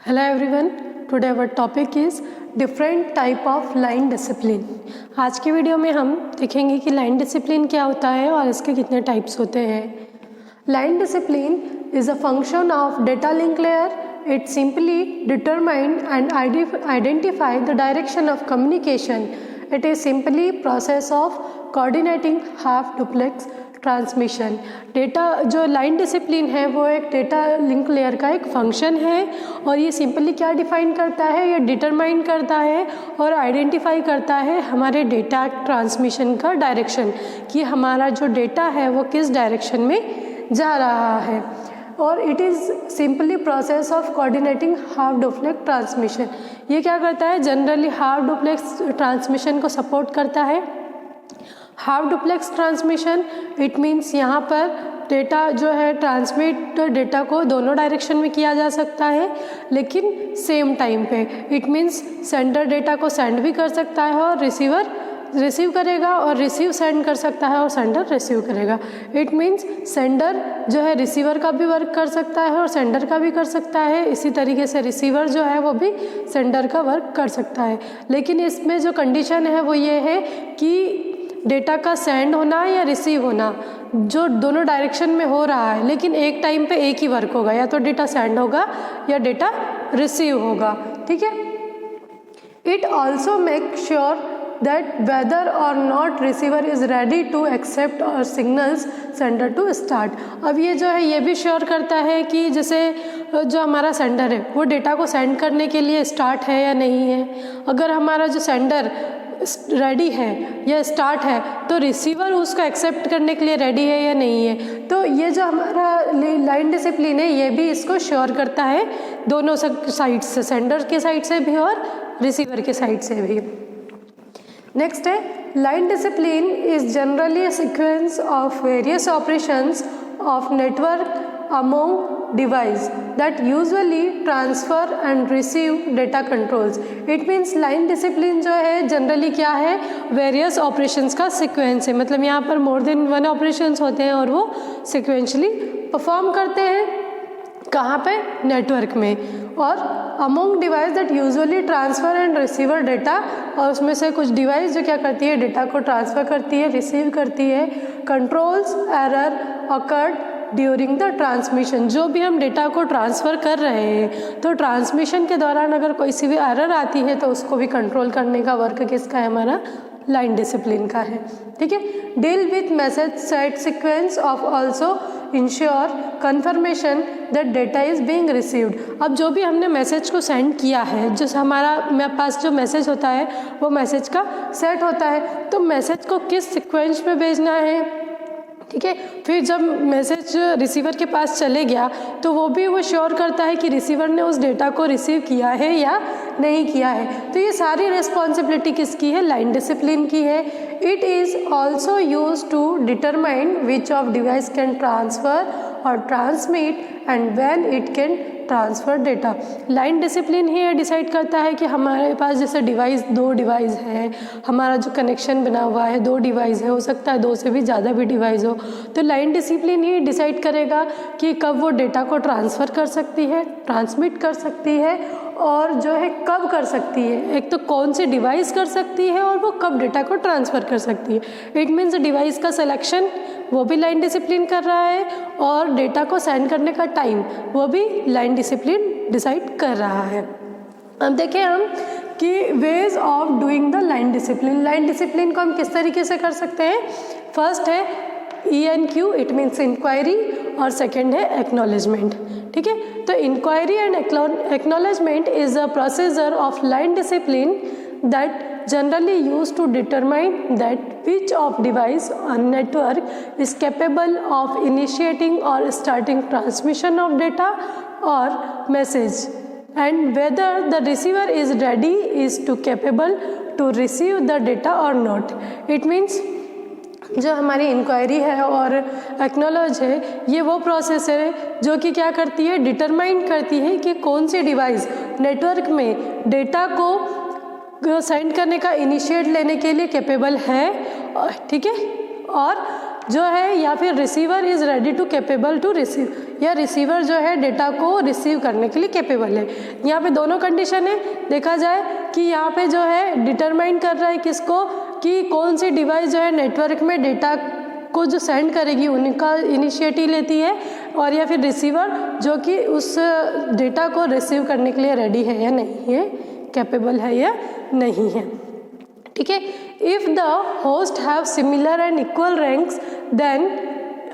Hello everyone, today our topic is different type of line discipline। आज की video में हम देखेंगे कि लाइन डिसिप्लिन क्या होता है और इसके कितने टाइप्स होते हैं। Line discipline is a function of data link layer. It simply determine and identify the direction of communication. It is simply process of coordinating half duplex transmission. Data जो line discipline है वो एक data link layer का एक function है और ये simply क्या डिफाइन करता है, ये डिटरमाइन करता है और आइडेंटिफाई करता है हमारे डेटा ट्रांसमिशन का डायरेक्शन कि हमारा जो डेटा है वो किस डायरेक्शन में जा रहा है। और it is simply process of coordinating half duplex transmission. ये क्या करता है, जनरली हाफ डुप्लेक्स ट्रांसमिशन को सपोर्ट करता है। Half duplex transmission it means यहाँ पर डेटा जो है ट्रांसमिट डेटा को दोनों डायरेक्शन में किया जा सकता है लेकिन सेम टाइम पे। इट मीन्स सेंडर डेटा को सेंड भी कर सकता है और रिसीवर रिसीव करेगा और रिसीव सेंड कर सकता है और सेंडर रिसीव करेगा। इट मीन्स सेंडर जो है रिसीवर का भी वर्क कर सकता है और सेंडर का भी कर सकता है। इसी तरीके से रिसीवर जो है वो भी सेंडर का वर्क कर सकता है। लेकिन इसमें जो कंडीशन है वो ये है कि डेटा का सेंड होना या रिसीव होना जो दोनों डायरेक्शन में हो रहा है लेकिन एक टाइम पे एक ही वर्क होगा, या तो डेटा सेंड होगा या डेटा रिसीव होगा। ठीक है। It also make sure that whether or not receiver is ready to accept or signals sender to start. अब ये जो है ये भी श्योर करता है कि जैसे जो हमारा सेंडर है वो डेटा को सेंड करने के लिए स्टार्ट है या नहीं है। अगर हमारा जो सेंडर रेडी है या स्टार्ट है तो रिसीवर उसको एक्सेप्ट करने के लिए रेडी है या नहीं है। तो ये जो हमारा लाइन डिसिप्लिन है ये भी इसको श्योर करता है दोनों साइड से, सेंडर के साइड से भी और रिसीवर के साइड से भी। नेक्स्ट है line discipline is generally sequence of various operations of network among device that usually transfer and receive data controls. It means line discipline जो है जनरली क्या है, वेरियस ऑपरेशंस का सिक्वेंस है। मतलब यहाँ पर मोर देन वन ऑपरेशंस होते हैं और वो सिक्वेंशली परफॉर्म करते हैं। कहाँ पे, नेटवर्क में। और among device that usually transfer and receiver data, और उसमें से कुछ डिवाइस जो क्या करती है, डेटा को ट्रांसफ़र करती है, रिसीव करती है। Controls error occurred during the transmission. जो भी हम डेटा को ट्रांसफ़र कर रहे हैं तो ट्रांसमिशन के दौरान अगर कोई सी भी एरर आती है तो उसको भी कंट्रोल करने का वर्क किसका है, हमारा लाइन डिसिप्लिन का है। ठीक है। Deal with message set sequence of also ensure confirmation that data is being received. अब जो भी हमने मैसेज को सेंड किया है, जो हमारा मेरे पास जो मैसेज होता है वो मैसेज का सेट होता है, तो मैसेज को किस सीक्वेंस में भेजना है। ठीक है। फिर जब मैसेज रिसीवर के पास चले गया तो वो श्योर करता है कि रिसीवर ने उस डेटा को रिसीव किया है या नहीं किया है। तो ये सारी रिस्पॉन्सिबिलिटी किसकी है, लाइन डिसिप्लिन की है। It is also use to determine which of device can transfer or transmit and when it can transfer data. Line discipline ही डिसाइड करता है कि हमारे पास जैसे दो डिवाइस है, हमारा जो कनेक्शन बना हुआ है 2 डिवाइस है, हो सकता है 2 से भी ज़्यादा भी डिवाइस हो, तो लाइन डिसिप्लिन ही डिसाइड करेगा कि कब वो डेटा को ट्रांसफ़र कर सकती है, ट्रांसमिट कर सकती है और जो है कब कर सकती है। एक तो कौन सी डिवाइस कर सकती है और वो कब डेटा को ट्रांसफ़र कर सकती है। इट मीन्स डिवाइस का सिलेक्शन वो भी लाइन डिसिप्लिन कर रहा है और डेटा को सेंड करने का टाइम वो भी लाइन डिसिप्लिन डिसाइड कर रहा है। अब देखें हम कि ways of doing the line discipline. Line discipline को हम किस तरीके से कर सकते हैं। फर्स्ट है ENQ, इट मीन्स इंक्वायरी, और सेकेंड है एक्नॉलेजमेंट। ठीक है। तो enquiry and acknowledgement is a procedure of line discipline that generally used to determine that which of device on network is capable of initiating or starting transmission of data or message and whether the receiver is ready is to capable to receive the data or not. It means जो हमारी inquiry है और acknowledge है ये वो process है जो कि क्या करती है, डिटरमाइन करती है कि कौन सी डिवाइस नेटवर्क में डेटा को सेंड करने का इनिशिएट लेने के लिए कैपेबल है। ठीक है। और जो है या फिर receiver is ready to capable to receive, या रिसीवर जो है डेटा को रिसीव करने के लिए कैपेबल है। यहाँ पे दोनों कंडीशन है। देखा जाए कि यहाँ पे जो है डिटरमाइन कर रहा है किसको, कि कौन सी डिवाइस जो है नेटवर्क में डेटा को जो सेंड करेगी उनका इनिशिएटिव लेती है, और या फिर रिसीवर जो कि उस डेटा को रिसीव करने के लिए रेडी है या नहीं है, कैपेबल है या नहीं है। ठीक है। If the host have similar and equal ranks then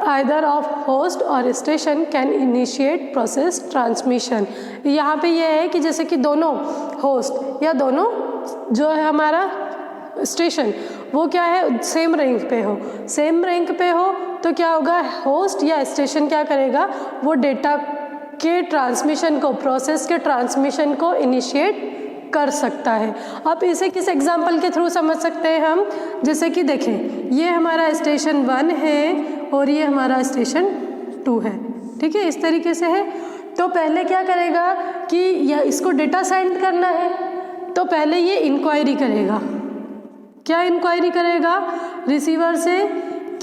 either of host or station can initiate process transmission. यहाँ पे ये है कि जैसे कि दोनों होस्ट या दोनों जो है हमारा स्टेशन वो क्या है, सेम रैंक पे हो, सेम रैंक पे हो तो क्या होगा, होस्ट या स्टेशन क्या करेगा, वो डेटा के ट्रांसमिशन को, प्रोसेस के ट्रांसमिशन को इनिशिएट कर सकता है। अब इसे किस एग्जांपल के थ्रू समझ सकते हैं हम, जैसे कि देखें ये हमारा स्टेशन 1 है और ये हमारा स्टेशन 2 है। ठीक है, इस तरीके से है। तो पहले क्या करेगा कि या इसको डेटा सेंड करना है, तो पहले ये इंक्वायरी करेगा। क्या इंक्वायरी करेगा रिसीवर से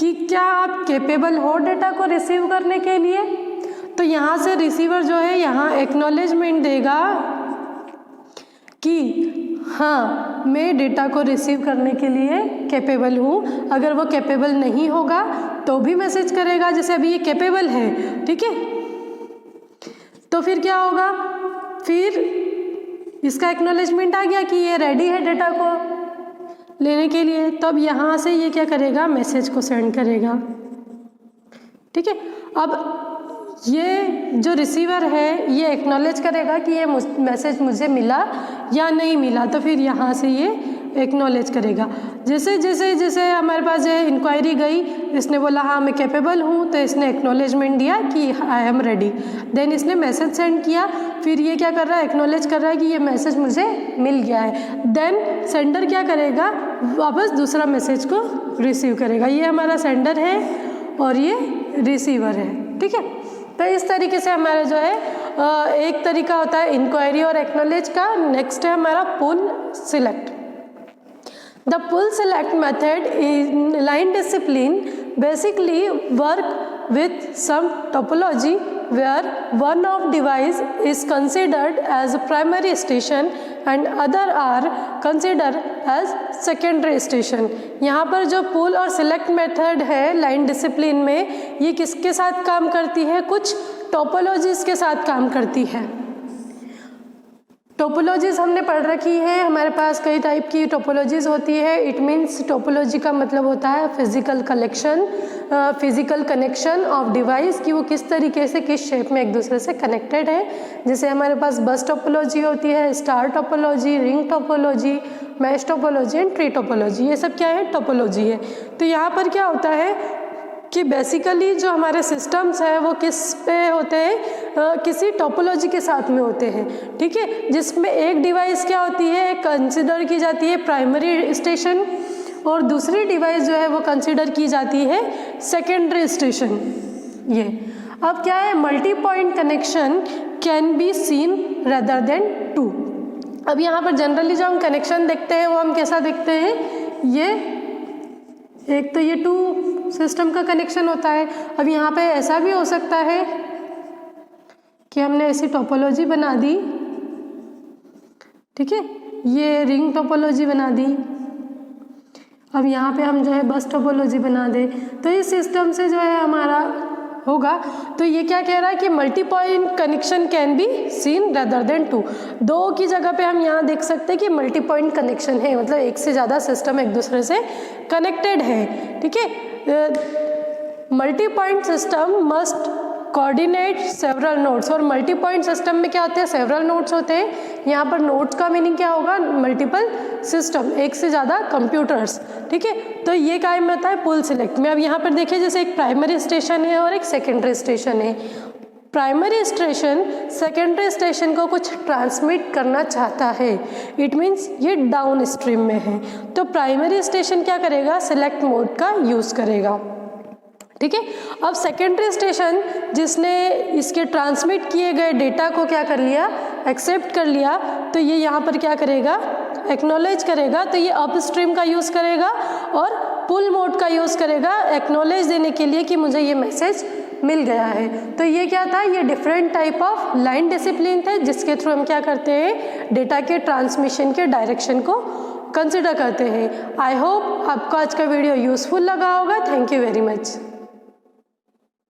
कि क्या आप कैपेबल हो डेटा को रिसीव करने के लिए। तो यहाँ से रिसीवर जो है यहाँ एक्नॉलेजमेंट देगा कि हाँ मैं डेटा को रिसीव करने के लिए कैपेबल हूँ। अगर वो कैपेबल नहीं होगा तो भी मैसेज करेगा, जैसे अभी ये कैपेबल है। ठीक है, तो फिर क्या होगा, फिर इसका एक्नॉलेजमेंट आ गया कि ये रेडी है डेटा को लेने के लिए। तो अब यहाँ से ये क्या करेगा, मैसेज को सेंड करेगा। ठीक है, अब ये जो रिसीवर है ये एक्नॉलेज करेगा कि ये मैसेज मुझे मिला या नहीं मिला, तो फिर यहाँ से ये एक्नॉलेज करेगा। जैसे जैसे जैसे हमारे पास जो है इंक्वायरी गई, इसने बोला हाँ मैं कैपेबल हूँ, तो इसने एक्नॉलेजमेंट दिया कि आई एम रेडी। देन इसने मैसेज सेंड किया, फिर ये क्या कर रहा है, एक्नॉलेज कर रहा है कि ये मैसेज मुझे मिल गया है। देन सेंडर क्या करेगा, वापस दूसरा मैसेज को रिसीव करेगा। ये हमारा सेंडर है और ये रिसीवर है। ठीक है, तो इस तरीके से हमारा जो है एक तरीका होता है इंक्वायरी और एक्नॉलेज का। नेक्स्ट है हमारा पुल select. The pull select method in line discipline basically work with some topology where one of device is considered as a primary station and other are considered as secondary station। यहाँ पर जो pull और select method है line discipline में, ये किसके साथ काम करती है, कुछ टोपोलॉजीज के साथ काम करती है। टोपोलॉजीज हमने पढ़ रखी है, हमारे पास कई टाइप की टोपोलॉजीज होती है। इट मीन्स टोपोलॉजी का मतलब होता है physical collection, physical connection of device, कि वो किस तरीके से किस शेप में एक दूसरे से कनेक्टेड है। जैसे हमारे पास बस टोपोलॉजी होती है, star topology, ring topology, mesh topology and tree topology, ये सब क्या है, टोपोलॉजी है। तो यहाँ पर क्या होता है कि बेसिकली जो हमारे सिस्टम्स हैं वो किस पे होते हैं, किसी टोपोलॉजी के साथ में होते हैं। ठीक है, जिसमें एक डिवाइस क्या होती है, कंसिडर की जाती है प्राइमरी स्टेशन, और दूसरी डिवाइस जो है वो कंसिडर की जाती है सेकेंडरी स्टेशन। ये अब क्या है, multi point connection can be seen rather than two. अब यहाँ पर जनरली जो हम कनेक्शन देखते हैं वो हम कैसा देखते हैं, ये एक तो ये टू सिस्टम का कनेक्शन होता है। अब यहाँ पे ऐसा भी हो सकता है कि हमने ऐसी टोपोलॉजी बना दी, ठीक है, ये रिंग टोपोलॉजी बना दी। अब यहाँ पे हम जो है बस टोपोलॉजी बना दे, तो इस सिस्टम से जो है हमारा होगा। तो ये क्या कह रहा है कि multi point connection can be seen rather than two. दो की जगह पे हम यहाँ देख सकते हैं कि मल्टी पॉइंट कनेक्शन है, मतलब एक से ज़्यादा सिस्टम एक दूसरे से कनेक्टेड है। ठीक है, multi point system must coordinate several nodes, और मल्टी पॉइंट सिस्टम में क्या होते हैं, सेवरल नोड्स होते हैं। यहाँ पर नोड्स का मीनिंग क्या होगा, मल्टीपल सिस्टम, एक से ज़्यादा कंप्यूटर्स। ठीक है, तो ये काम में होता है पुल सिलेक्ट में। अब यहाँ पर देखिए जैसे एक प्राइमरी स्टेशन है और एक सेकेंडरी स्टेशन है। प्राइमरी स्टेशन सेकेंडरी स्टेशन को कुछ ट्रांसमिट करना चाहता है, इट मीन्स ये डाउन स्ट्रीम में है, तो प्राइमरी स्टेशन क्या करेगा, सिलेक्ट मोड का यूज़ करेगा। ठीक है, अब सेकेंडरी स्टेशन जिसने इसके ट्रांसमिट किए गए डेटा को क्या कर लिया, एक्सेप्ट कर लिया, तो ये यहाँ पर क्या करेगा, एक्नॉलेज करेगा। तो ये अप स्ट्रीम का यूज़ करेगा और पुल मोड का यूज़ करेगा एक्नॉलेज देने के लिए कि मुझे ये मैसेज मिल गया है। तो ये क्या था, ये different type of line discipline थे जिसके थ्रू हम क्या करते हैं, डेटा के ट्रांसमिशन के डायरेक्शन को कंसिडर करते हैं। आई होप आपको आज का वीडियो यूजफुल लगा होगा। Thank you very much.